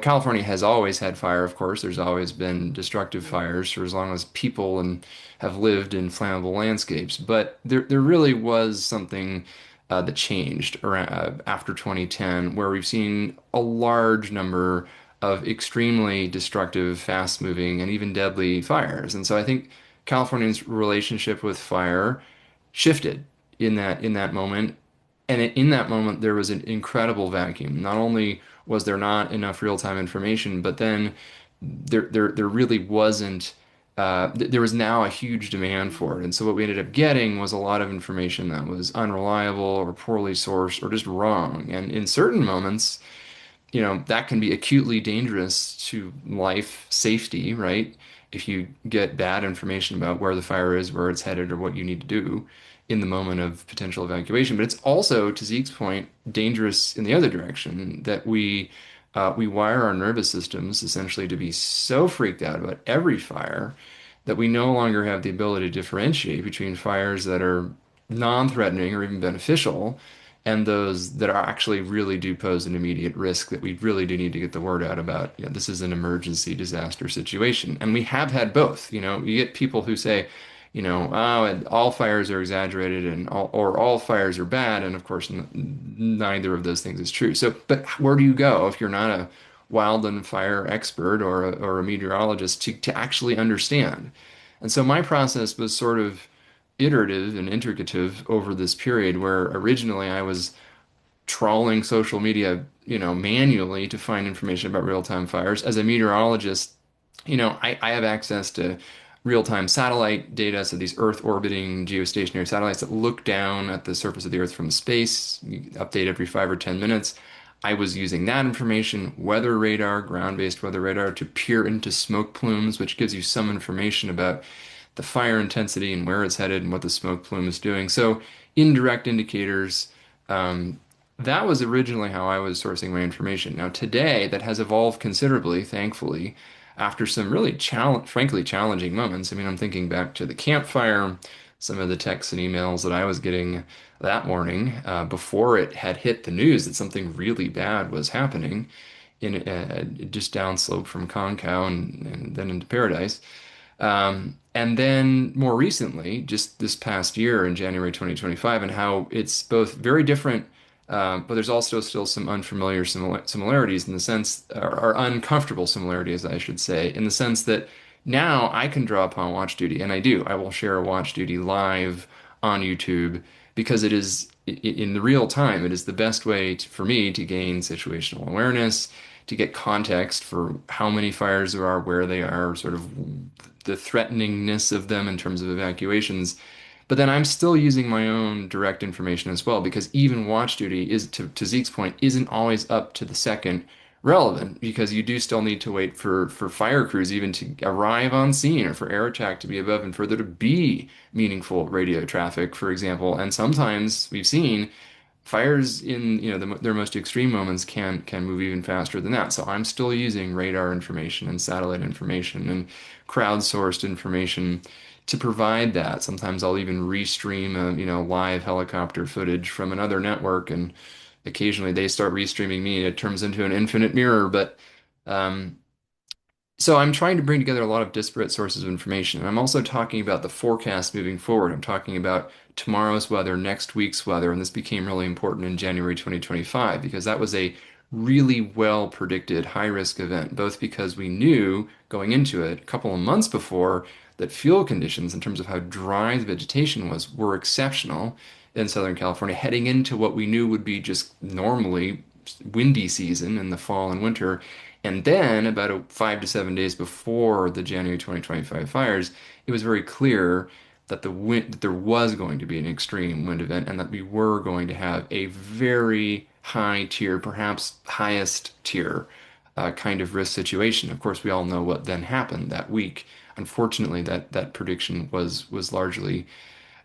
California has always had fire, of course. There's always been destructive fires for as long as people and have lived in flammable landscapes. But there really was something that changed around, after 2010, where we've seen a large number of extremely destructive, fast-moving, and even deadly fires. And so I think California's relationship with fire shifted in that moment. And in that moment, there was an incredible vacuum. Not only was there not enough real-time information, but then there really wasn't. There was now a huge demand for it, and so what we ended up getting was a lot of information that was unreliable or poorly sourced or just wrong. And in certain moments, that can be acutely dangerous to life safety, right? If you get bad information about where the fire is, where it's headed, or what you need to do in the moment of potential evacuation. But it's also, to Zeke's point, dangerous in the other direction that we wire our nervous systems essentially to be so freaked out about every fire that we no longer have the ability to differentiate between fires that are non-threatening or even beneficial and those that are actually really do pose an immediate risk that we really do need to get the word out about. This is an emergency disaster situation. And we have had both. You get people who say, oh, and all fires are exaggerated and all fires are bad. And of course, neither of those things is true. So, but where do you go if you're not a wildland fire expert or a meteorologist to actually understand? And so my process was sort of iterative and intricative over this period where originally I was trawling social media, manually to find information about real-time fires. As a meteorologist, I have access to real-time satellite data, so these Earth orbiting geostationary satellites that look down at the surface of the Earth from space, you update every 5 or 10 minutes. I was using that information, weather radar, ground-based weather radar, to peer into smoke plumes, which gives you some information about the fire intensity and where it's headed and what the smoke plume is doing. So indirect indicators, that was originally how I was sourcing my information. Now today, that has evolved considerably, thankfully, after some really frankly challenging moments. I mean, I'm thinking back to the campfire, some of the texts and emails that I was getting that morning before it had hit the news that something really bad was happening in just downslope from Concow and then into Paradise. And then more recently, just this past year in January 2025, and how it's both very different, but there's also still some unfamiliar similarities in the sense, or uncomfortable similarities, I should say, in the sense that now I can draw upon Watch Duty, and I do. I will share Watch Duty live on YouTube because it is in the real time. It is the best way for me to gain situational awareness, to get context for how many fires there are, where they are, sort of the threateningness of them in terms of evacuations. But then I'm still using my own direct information as well, because even Watch Duty is, to Zeke's point, isn't always up to the second relevant, because you do still need to wait for fire crews even to arrive on scene, or for air attack to be above, and for there to be meaningful radio traffic, for example. And sometimes we've seen fires in their most extreme moments can move even faster than that. So I'm still using radar information and satellite information and crowdsourced information to provide that. Sometimes I'll even restream live helicopter footage from another network, and occasionally they start restreaming me and it turns into an infinite mirror. But um, so I'm trying to bring together a lot of disparate sources of information. And I'm also talking about the forecast moving forward. I'm talking about tomorrow's weather, next week's weather, and this became really important in January 2025 because that was a really well predicted high risk event, both because we knew going into it a couple of months before that fuel conditions, in terms of how dry the vegetation was, were exceptional in Southern California, heading into what we knew would be just normally windy season in the fall and winter. And then, about 5 to 7 days before the January 2025 fires, it was very clear that that there was going to be an extreme wind event, and that we were going to have a very high tier, perhaps highest tier kind of risk situation. Of course, we all know what then happened that week. Unfortunately, that prediction was largely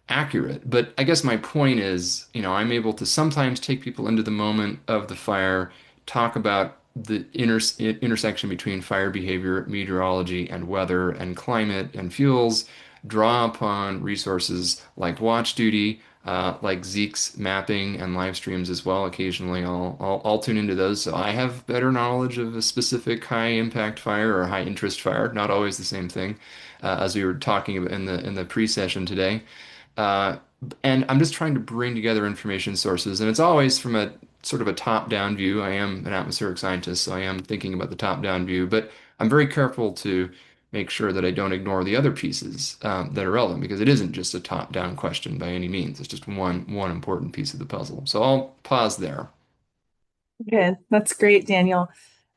accurate. But I guess my point is, I'm able to sometimes take people into the moment of the fire, talk about the intersection between fire behavior, meteorology, and weather, and climate, and fuels, draw upon resources like Watch Duty, like Zeke's mapping and live streams as well. Occasionally, I'll tune into those, so I have better knowledge of a specific high impact fire or high interest fire. Not always the same thing, as we were talking about in the pre-session today. Uh, and I'm just trying to bring together information sources, and it's always from a sort of a top-down view. I am an atmospheric scientist, so I am thinking about the top-down view, but I'm very careful to make sure that I don't ignore the other pieces that are relevant, because it isn't just a top-down question by any means. It's just one important piece of the puzzle. So I'll pause there. Good. That's great, Daniel.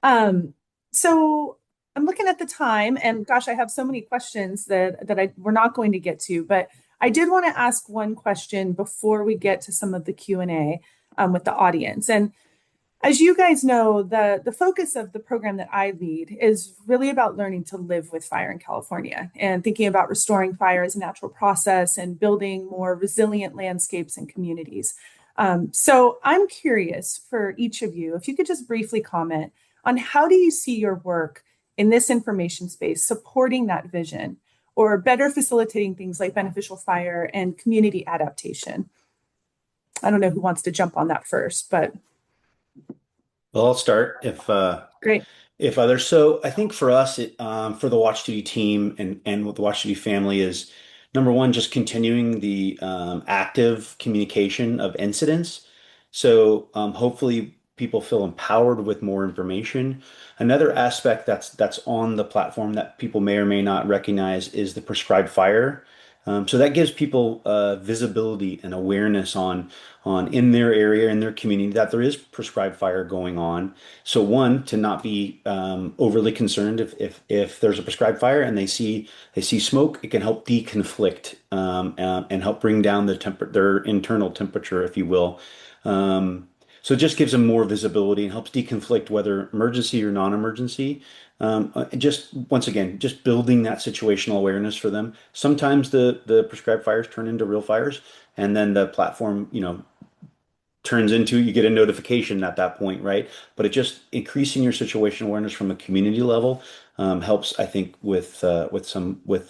Um, so I'm looking at the time, and gosh, I have so many questions that we're not going to get to, but I did want to ask one question before we get to some of the Q&A with the audience. And as you guys know, the focus of the program that I lead is really about learning to live with fire in California and thinking about restoring fire as a natural process and building more resilient landscapes and communities. So I'm curious for each of you, if you could just briefly comment on how do you see your work in this information space supporting that vision or better facilitating things like beneficial fire and community adaptation? I don't know who wants to jump on that first, but Well, I'll start great. if others. So I think for us, for the Watch Duty team and with the Watch Duty family is number one, just continuing the active communication of incidents. So hopefully people feel empowered with more information. Another aspect that's on the platform that people may or may not recognize is the prescribed fire. So that gives people visibility and awareness on in their area, in their community, that there is prescribed fire going on. So one, to not be overly concerned if there's a prescribed fire and they see smoke, it can help deconflict and help bring down their internal temperature, if you will. So it just gives them more visibility and helps deconflict whether emergency or non-emergency. Just once again, just building that situational awareness for them. Sometimes the prescribed fires turn into real fires, and then the platform, turns into you get a notification at that point, right? But it just increasing your situational awareness from a community level helps, I think, with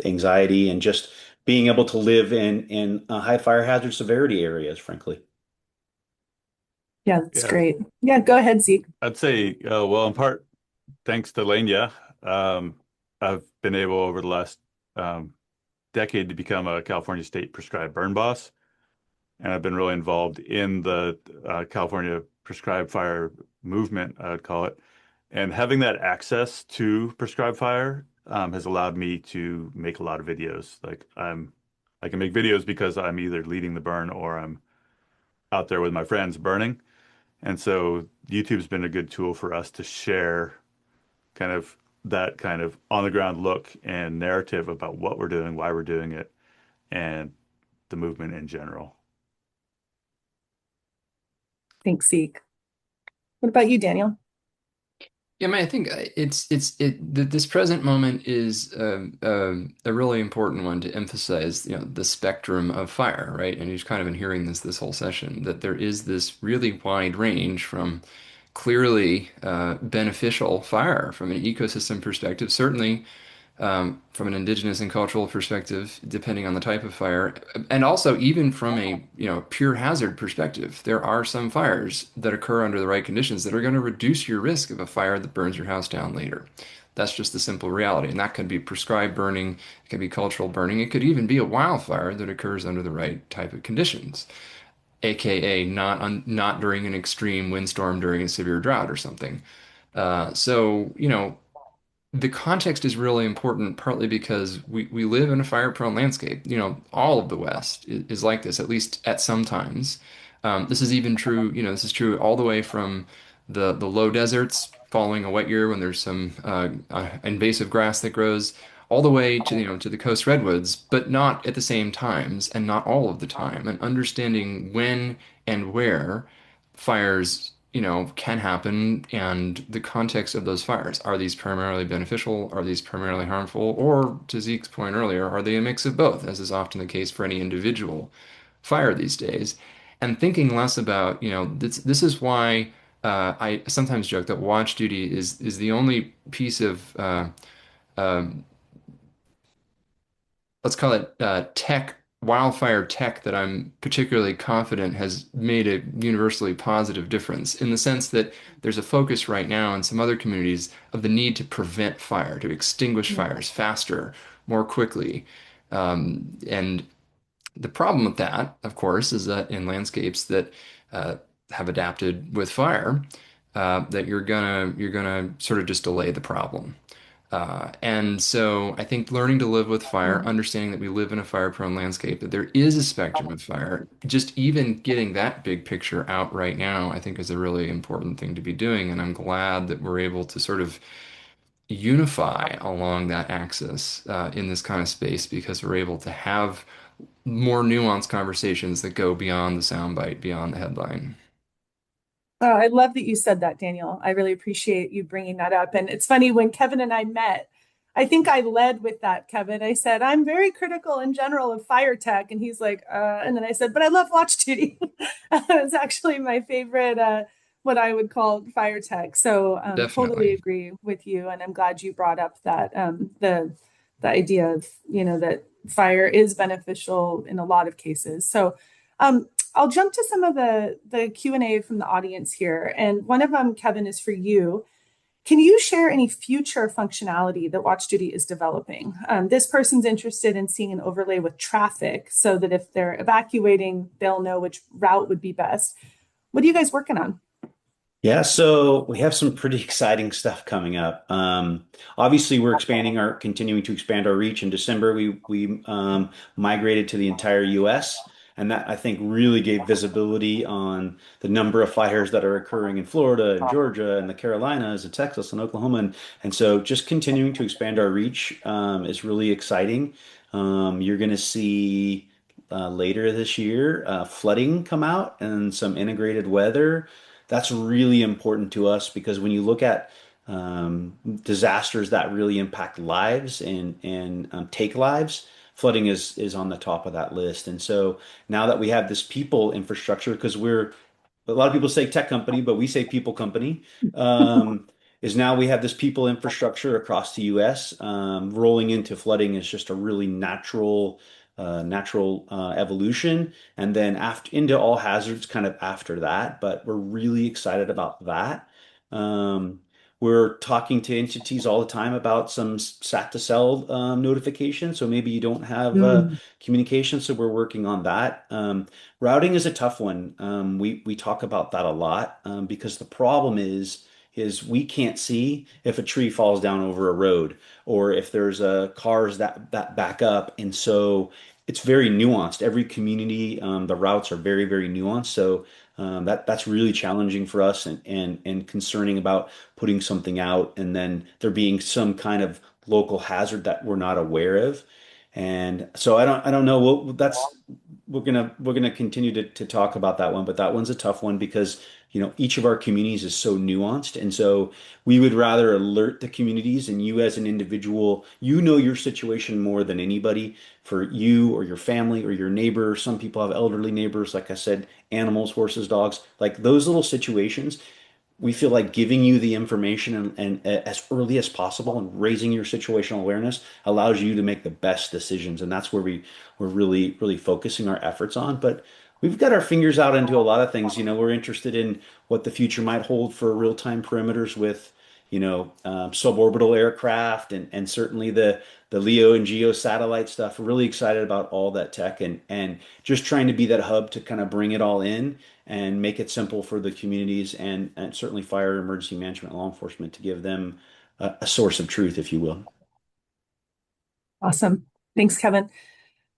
anxiety and just being able to live in high fire hazard severity areas, frankly. Yeah, that's Yeah, great. Yeah, go ahead, Zeke. I'd say, well, in part, thanks to Lenya, I've been able over the last um, decade to become a California state prescribed burn boss. And I've been really involved in the California prescribed fire movement, I would call it. And having that access to prescribed fire has allowed me to make a lot of videos. I can make videos because I'm either leading the burn or I'm out there with my friends burning. And so YouTube's been a good tool for us to share kind of that kind of on the ground look and narrative about what we're doing, why we're doing it, and the movement in general. Thanks, Zeke. What about you, Daniel? Yeah, man, I think this present moment is a really important one to emphasize, the spectrum of fire, right? And you've kind of been hearing this whole session that there is this really wide range from clearly beneficial fire from an ecosystem perspective, certainly from an indigenous and cultural perspective, depending on the type of fire, and also even from a pure hazard perspective, there are some fires that occur under the right conditions that are going to reduce your risk of a fire that burns your house down later. That's just the simple reality, and that could be prescribed burning, it could be cultural burning, it could even be a wildfire that occurs under the right type of conditions, aka not during an extreme windstorm during a severe drought or something. So, the context is really important, partly because we live in a fire-prone landscape. All of the West is like this, at least at some times. This is even true, this is true all the way from the low deserts following a wet year when there's some invasive grass that grows, all the way to, to the coast redwoods, but not at the same times and not all of the time. And understanding when and where fires, can happen and the context of those fires. Are these primarily beneficial? Are these primarily harmful? Or, to Zeke's point earlier, are they a mix of both, as is often the case for any individual fire these days? And thinking less about, this is why I sometimes joke that watch duty is the only piece of um, let's call it wildfire tech that I'm particularly confident has made a universally positive difference in the sense that there's a focus right now in some other communities of the need to prevent fire, to extinguish fires faster, more quickly. And the problem with that, of course, is that in landscapes that have adapted with fire, that you're gonna sort of just delay the problem. And so I think learning to live with fire, understanding that we live in a fire-prone landscape, that there is a spectrum of fire, just even getting that big picture out right now, I think is a really important thing to be doing. And I'm glad that we're able to sort of unify along that axis in this kind of space because we're able to have more nuanced conversations that go beyond the soundbite, beyond the headline. Oh, I love that you said that, Daniel. I really appreciate you bringing that up. And it's funny, when Kevin and I met, I think I led with that, Kevin. I said, I'm very critical in general of fire tech. And he's like, and then I said, but I love watch duty. It's actually my favorite, what I would call fire tech. So totally Definitely. agree with you. And I'm glad you brought up that the idea of, that fire is beneficial in a lot of cases. So I'll jump to some of the Q&A from the audience here. And one of them, Kevin, is for you. Can you share any future functionality that Watch Duty is developing? This person's interested in seeing an overlay with traffic so that if they're evacuating, they'll know which route would be best. What are you guys working on? Yeah, so we have some pretty exciting stuff coming up. Obviously, we're continuing to expand our reach. In December, we migrated to the entire U.S., and that I think really gave visibility on the number of fires that are occurring in Florida and Georgia and the Carolinas and Texas and Oklahoma, and so just continuing to expand our reach is really exciting. You're going to see later this year flooding come out and some integrated weather. That's really important to us because when you look at disasters that really impact lives and take lives, flooding is on the top of that list. And so now that we have this people infrastructure, because we're a lot of people say tech company, but we say people company, is now we have this people infrastructure across the U.S. Rolling into flooding is just a really natural evolution, and then after into all hazards kind of after that. But we're really excited about that. Um, we're talking to entities all the time about some SAT to cell notification. So maybe you don't have Mm. communication. So we're working on that. Routing is a tough one. We talk about that a lot because the problem is we can't see if a tree falls down over a road or if there's cars that back up, and so it's very nuanced. Every community, the routes are very, very nuanced. So that's really challenging for us and concerning about putting something out and then there being some kind of local hazard that we're not aware of. And so I don't know. We're gonna continue to talk about that one, but that one's a tough one because each of our communities is so nuanced, and so we would rather alert the communities and you as an individual, your situation more than anybody for you or your family or your neighbor. Some people have elderly neighbors, like I said, animals, horses, dogs, like those little situations. We feel like giving you the information and as early as possible and raising your situational awareness allows you to make the best decisions. And that's where we're really, really focusing our efforts on. But we've got our fingers out into a lot of things. We're interested in what the future might hold for real-time perimeters with, suborbital aircraft and certainly the LEO and GEO satellite stuff. We're really excited about all that tech and just trying to be that hub to kind of bring it all in and make it simple for the communities and certainly fire emergency management law enforcement to give them a source of truth, if you will. Awesome. Thanks, Kevin.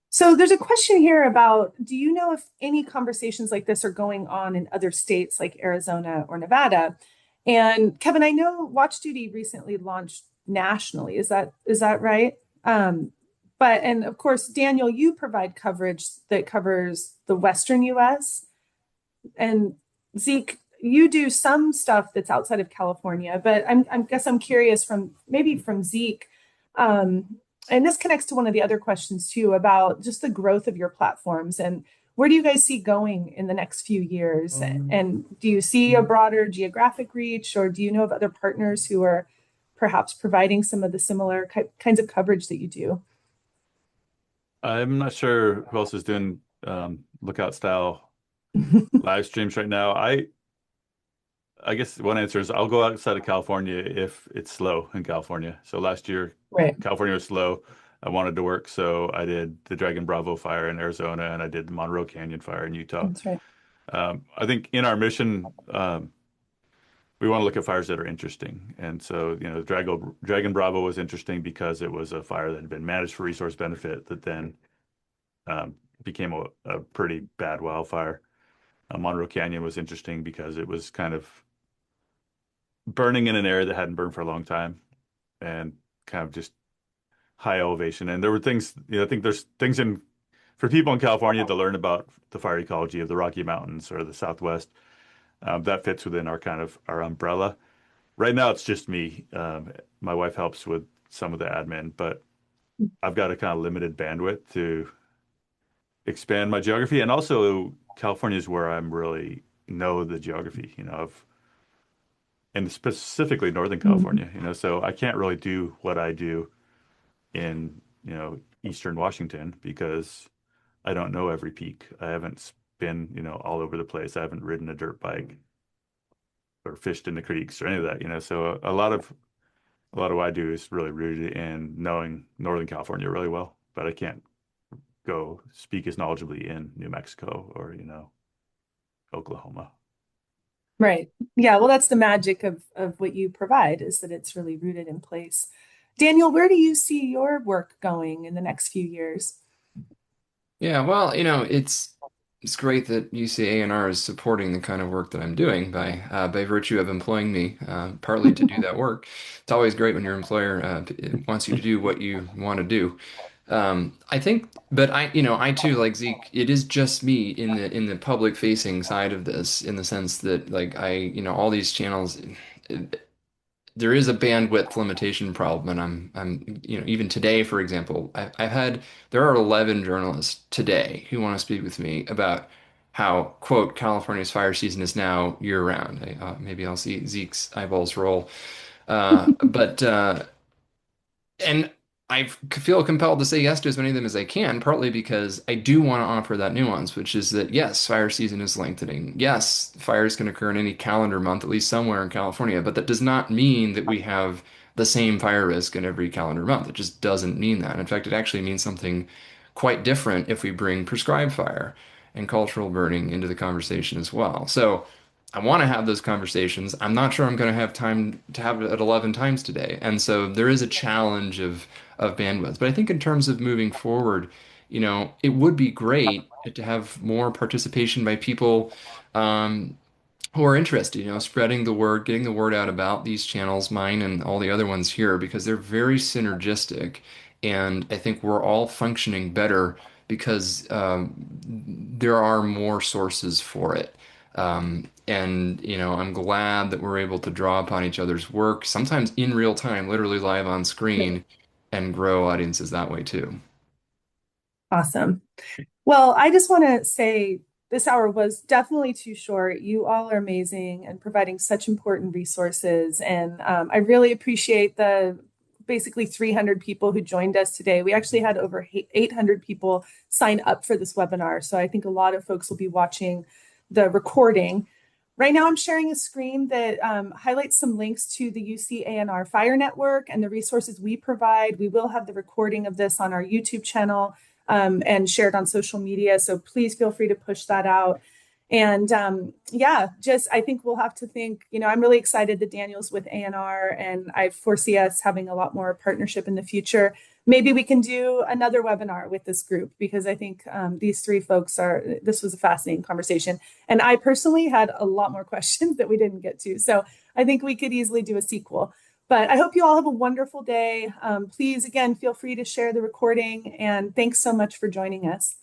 So there's a question here about, do you know if any conversations like this are going on in other states like Arizona or Nevada? And Kevin, I know Watch Duty recently launched nationally. Is that right? But and of course, Daniel, you provide coverage that covers the Western US. And Zeke, you do some stuff that's outside of California, but I guess I'm curious from Zeke, and this connects to one of the other questions too about just the growth of your platforms and where do you guys see going in the next few years? And do you see a broader geographic reach, or do you know of other partners who are perhaps providing some of the similar kinds of coverage that you do? I'm not sure who else is doing lookout style live streams right now. I guess one answer is I'll go outside of California if it's slow in California. So last year, Right. California was slow. I wanted to work, so I did the Dragon Bravo fire in Arizona and I did the Monroe Canyon fire in Utah. That's right. I think in our mission, we want to look at fires that are interesting. And so, Dragon Bravo was interesting because it was a fire that had been managed for resource benefit that then became a pretty bad wildfire. Monroe Canyon was interesting because it was kind of burning in an area that hadn't burned for a long time and kind of just high elevation. And there were things, I think there's things for people in California to learn about the fire ecology of the Rocky Mountains or the Southwest. That fits within our umbrella. Right now, it's just me. My wife helps with some of the admin, but I've got a kind of limited bandwidth to expand my geography. And also, California is where I'm really know the geography, and specifically Northern Mhm. California, so I can't really do what I do in, Eastern Washington because I don't know every peak. I haven't been, all over the place. I haven't ridden a dirt bike or fished in the creeks or any of that, So a lot of what I do is really rooted in knowing Northern California really well, but I can't go speak as knowledgeably in New Mexico or, Oklahoma. Right. Yeah. Well, that's the magic of what you provide is that it's really rooted in place. Daniel, where do you see your work going in the next few years? Yeah, well, it's great that UCA&R is supporting the kind of work that I'm doing by virtue of employing me, partly to do that work. It's always great when your employer wants you to do what you want to do. I think, but I too, like Zeke, it is just me in the public facing side of this, in the sense that like all these channels. There is a bandwidth limitation problem, and I'm even today, for example, there are 11 journalists today who want to speak with me about how, quote, California's fire season is now year round. Maybe I'll see Zeke's eyeballs roll. But and I feel compelled to say yes to as many of them as I can, partly because I do want to offer that nuance, which is that yes, fire season is lengthening. Yes, fires can occur in any calendar month, at least somewhere in California, but that does not mean that we have the same fire risk in every calendar month. It just doesn't mean that. In fact, it actually means something quite different if we bring prescribed fire and cultural burning into the conversation as well. So I want to have those conversations. I'm not sure I'm going to have time to have it at 11 times today. And so there is a challenge of bandwidth. But I think in terms of moving forward, it would be great to have more participation by people who are interested, spreading the word, getting the word out about these channels, mine and all the other ones here, because they're very synergistic. And I think we're all functioning better because there are more sources for it. And I'm glad that we're able to draw upon each other's work, sometimes in real time, literally live on screen, and grow audiences that way too. Awesome. Well, I just want to say this hour was definitely too short. You all are amazing and providing such important resources. And I really appreciate the basically 300 people who joined us today. We actually had over 800 people sign up for this webinar. So I think a lot of folks will be watching the recording. Right now, I'm sharing a screen that highlights some links to the UCANR Fire Network and the resources we provide. We will have the recording of this on our YouTube channel and shared on social media. So please feel free to push that out. And yeah, just I think we'll have to think, I'm really excited that Daniel's with ANR and I foresee us having a lot more partnership in the future. Maybe we can do another webinar with this group because I think these three folks this was a fascinating conversation. And I personally had a lot more questions that we didn't get to. So I think we could easily do a sequel. But I hope you all have a wonderful day. Please, again, feel free to share the recording. And thanks so much for joining us.